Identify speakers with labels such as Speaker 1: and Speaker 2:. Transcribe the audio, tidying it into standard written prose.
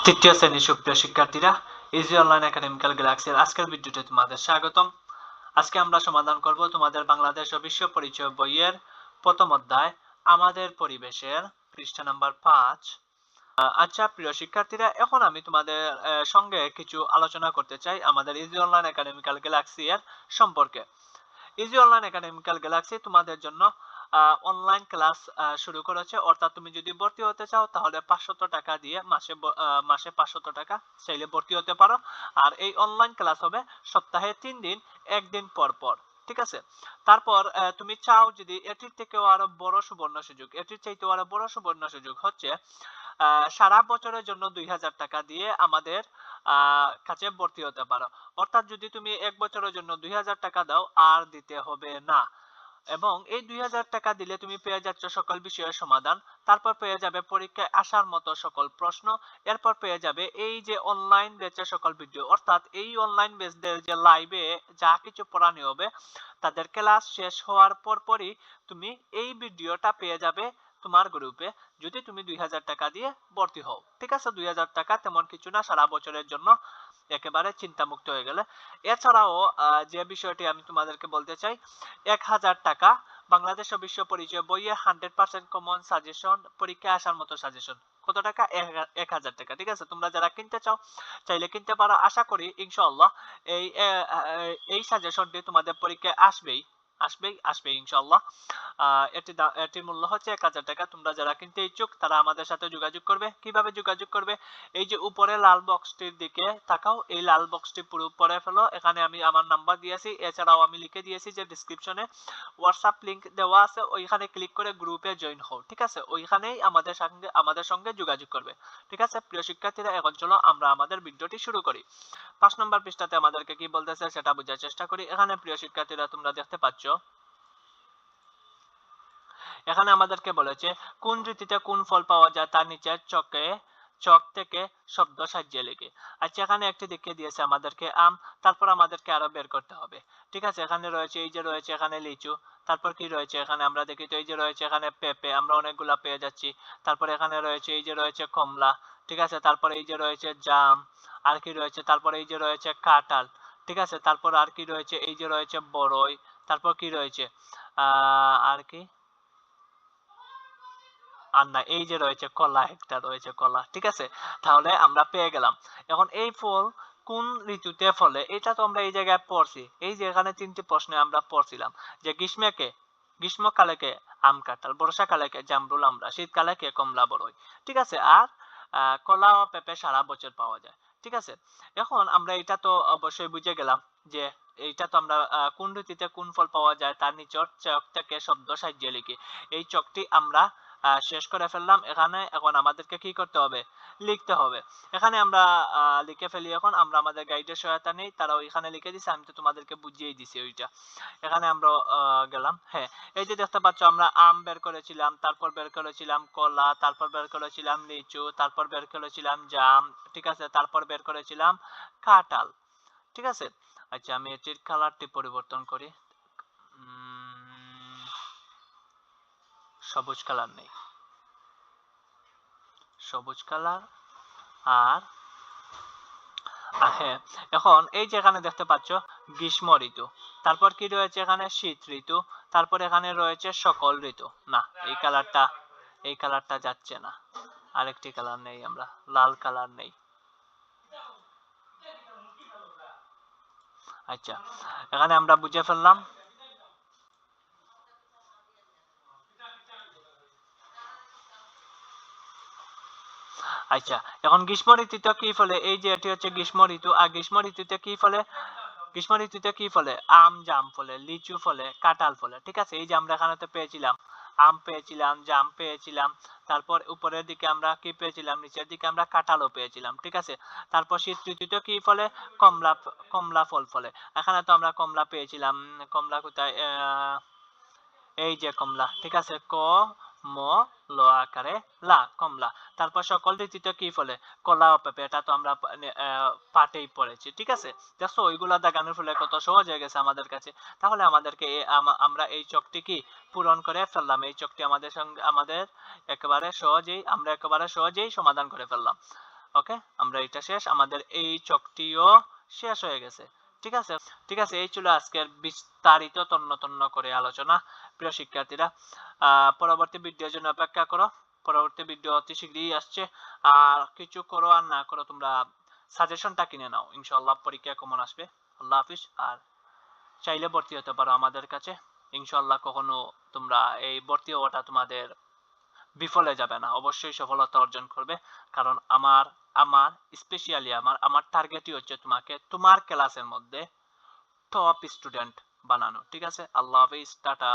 Speaker 1: তৃতীয় শ্রেণীর সুপ্রিয় শিক্ষার্থীরা, ইজি অনলাইন একাডেমিক্যাল গ্যালাক্সির আজকের ভিডিওতে তোমাদের স্বাগতম। আজকে আমরা সমাধান করব তোমাদের বাংলাদেশ ও বিশ্ব পরিচয় বইয়ের প্রথম অধ্যায় আমাদের পরিবেশের পৃষ্ঠা নাম্বার 5। আচ্ছা প্রিয় শিক্ষার্থীরা, এখন আমি তোমাদের সঙ্গে কিছু আলোচনা করতে চাই আমাদের ইজি অনলাইন একাডেমিক্যাল গ্যালাক্সি এর সম্পর্কে। ইজি অনলাইন একাডেমিক্যাল গ্যালাক্সি তোমাদের জন্য অনলাইন ক্লাস শুরু করেছে, অর্থাৎ তুমি যদি ভর্তি হতে চাও তাহলে 500 টাকা দিয়ে মাসে 500 টাকা চাইলে ভর্তি হতে পারো। আর এই অনলাইন ক্লাস হবে সপ্তাহে 3 দিন, একদিন পর পর। ঠিক আছে। তারপর তুমি চাও যদি এটির থেকেও আরো বড় সুবর্ণ সুযোগ, এটির চাইতেও আরো বড় সুবর্ণ সুযোগ হচ্ছে সারা বছরের জন্য 2000 টাকা দিয়ে আমাদের কাছে ভর্তি হতে পারো। অর্থাৎ যদি তুমি এক বছরের জন্য 2000 টাকা দাও আর দিতে হবে না, এবং এই 2000 টাকা দিলে তুমি পেয়ে যাচ্ছ সকল বিষয়ের সমাধান, তারপর পেয়ে যাবে পরীক্ষায় আসার মতো সকল প্রশ্ন, এরপর পেয়ে যাবে এই যে অনলাইন ব্যাচের সকল ভিডিও, অর্থাৎ এই অনলাইন ব্যাচদের যে লাইভে যা কিছু পড়ানো হবে তাদের ক্লাস শেষ হওয়ার পরপরই তুমি এই ভিডিওটা পেয়ে যাবে তোমার গ্রুপে, যদি তুমি 2000 টাকা দিয়ে ভর্তি হও। ঠিক আছে, 2000 টাকা তেমন কিছু না, সারা বছরের জন্য একেবারে চিন্তামুক্ত হয়ে গেলে। এছাড়াও যে বিষয়টি আমি তোমাদেরকে বলতে চাই, 1000 টাকা বাংলাদেশ ও বিশ্ব পরিচয় বইয়ে 100% কমন সাজেশন, পরীক্ষায় আসার মতো সাজেশন। কত টাকা? 1000 টাকা। ঠিক আছে, তোমরা যারা কিনতে চাও চাইলে কিনতে পারো। আশা করি ইনশাআল্লাহ এই এই সাজেশনটি তোমাদের পরীক্ষায় আসবেই ইনশাআল্লাহ। এটির মূল্য হচ্ছে 1000 টাকা। তোমরা যারা কিনতে ইচ্ছুক তারা আমাদের সাথে যোগাযোগ করবে। কিভাবে যোগাযোগ করবে? এই যে উপরে লাল বক্সটির দিকে তাকাও, এই লাল বক্সটি পুরো পড়ে ফেলো, এখানে আমি আমার নাম্বার দিয়েছি, এছাড়াও আমি লিখে দিয়েছি যে ডেসক্রিপশনে হোয়াটসঅ্যাপ লিংক দেওয়া আছে, ওইখানে ক্লিক করে গ্রুপে জয়েন হও। ঠিক আছে, ওইখানেই আমাদের সঙ্গে যোগাযোগ করবে। ঠিক আছে প্রিয় শিক্ষার্থীরা, এখন চলো আমরা আমাদের ভিডিওটি শুরু করি। 5 নম্বর পৃষ্ঠাতে আমাদেরকে কি বলতেছে সেটা বোঝার চেষ্টা করি। এখানে প্রিয় শিক্ষার্থীরা তোমরা দেখতে পাচ্ছ, এখানে আমাদেরকে বলেছে কোন ঋতুতে কোন ফল পাওয়া যায় তার নিচে চক থেকে শব্দ সাজিয়ে লিখে। আচ্ছা, এখানে একটি দেখিয়ে দিয়েছে আমাদেরকে আম, তারপর আমাদেরকে আরো বের করতে হবে। ঠিক আছে, এখানে রয়েছে এই যে রয়েছে এখানে লিচু, তারপর কি রয়েছে এখানে আমরা দেখি তো এই যে রয়েছে এখানে পেঁপে, আমরা অনেকগুলা পেয়ে যাচ্ছি। তারপর এখানে রয়েছে এই যে রয়েছে কমলা। ঠিক আছে, তারপর এই যে রয়েছে জাম, আর কি রয়েছে, তারপর এই যে রয়েছে কাঁঠাল। ঠিক আছে, তারপর আর কি রয়েছে, এই যে রয়েছে বড়ই, তারপর কি রয়েছে আর কি, আর না, এই যে রয়েছে কলা, একটা রয়েছে কলা। ঠিক আছে, তাহলে আমরা পেয়ে গেলাম। এখন এই ফল কোন ঋতুতে ফলে এটা তো আমরা এই জায়গায় পড়ছি, এই যে এখানে 3টি প্রশ্নে আমরা পড়ছিলাম যে গ্রীষ্মকালে কে আম কাঁঠাল, বর্ষাকালে কে জামরুল আমরা, শীতকালে কে কমলা বড়ই। ঠিক আছে, আর কলা ও পেঁপে সারা বছর পাওয়া যায়। ঠিক আছে, এখন আমরা এটা তো অবশ্যই বুঝে গেলাম যে এইটা তো আমরা কোন ঋতুতে কোন ফল পাওয়া যায় তার নিচের চক থেকে শব্দ সাজিয়ে লিখি। এই চকটি আমরা শেষ করে ফেললাম এখানে। এখন আমাদেরকে কি করতে হবে? লিখতে হবে। এখানে আমরা লিখে ফেলি। এখন আমরা আমাদের গাইডের সহায়তা নেই, তারা ওইখানে লিখে দিছে, আমি তো তোমাদেরকে বুঝিয়েই দিছি ওইটা। এখানে আমরা গেলাম। হ্যাঁ, এই যে দেখতে পাচ্ছ আমরা আম বের করেছিলাম, তারপর বের করেছিলাম কলা, তারপর বের করেছিলাম লিচু, তারপর বের করেছিলাম জাম। ঠিক আছে, তারপর বের করেছিলাম কাঁঠাল। ঠিক আছে, আচ্ছা আমি এটির কালারটি পরিবর্তন করি। সবুজ কালার নেই, সবুজ কালার। আর হ্যাঁ, এখন এই যে এখানে দেখতে পাচ্ছ গ্রীষ্ম ঋতু, তারপর কি রয়েছে এখানে শীত ঋতু, তারপর এখানে রয়েছে সকল ঋতু। না, এই কালারটা যাচ্ছে না, আরেকটি কালার নেই, আমরা লাল কালার নেই। আচ্ছা, এখানে আমরা বুঝে ফেললাম। আচ্ছা, এখন গ্রীষ্ম ঋতুতে কি ফলে? এই যে এটি হচ্ছে গ্রীষ্ম ঋতু, আর গ্রীষ্ম ঋতুতে কি ফলে? গ্রীষ্ম ঋতুতে কি ফলে? আম জাম ফলে, লিচু ফলে, কাঁঠাল ফলে। ঠিক আছে, এই যে আমরা এখানে তো পেয়েছিলাম আম পেয়েছিলাম, জাম পেয়েছিলাম, তারপর উপরের দিকে আমরা কি পেয়েছিলাম, নিচের দিকে আমরা কাঁঠালও পেয়েছিলাম। ঠিক আছে, তারপর শীত ঋতুতে কি ফলে? কমলা, কমলা ফল ফলে। এখানে তো আমরা কমলা পেয়েছিলাম। কমলা কোথায়? এই যে কমলা। ঠিক আছে, ক ম ল আকারে লা, কমলা। তারপর সকল ঋতুতে কি ফলে? কলা ও পেঁপে, এটা তো আমরা পাটেই পড়েছি। ঠিক আছে, দেখো ওইগুলা দাগানোর ফলে কত সহজ হয়ে গেছে আমাদের কাছে। তাহলে আমাদেরকে আমরা এই চকটি কি পূরণ করে ফেললাম। এই চকটি আমাদের সঙ্গে একেবারে সহজেই সমাধান করে ফেললাম। ওকে, আমরা এটা শেষ, আমাদের এই চকটিও শেষ হয়ে গেছে। ঠিক আছে, ঠিক আছে, এই ছিল আজকের বিস্তারিত তন্ন তন্ন করে আলোচনা। প্রিয় শিক্ষার্থীরা, পরবর্তী ভিডিওর জন্য অপেক্ষা করো। পরবর্তী ভিডিও অতি শীঘ্রই আসছে। আর কিছু করো আর না করো, তোমরা সাজেশনটা কিনে নাও, ইনশাআল্লাহ পরীক্ষা কমন আসবে। আল্লাহ হাফিজ। আর চাইলে ভর্তি হতে পারো আমাদের কাছে, ইনশাআল্লাহ কখনো তোমরা এই ভর্তি হওয়াটা তোমাদের বিফলে যাবে না, অবশ্যই সফলতা অর্জন করবে। কারণ আমার আমার স্পেশালি আমার টার্গেটই হচ্ছে তোমাকে তোমার ক্লাসের মধ্যে টপ স্টুডেন্ট বানানো। ঠিক আছে, আল্লাহ হাফিজ, টাটা।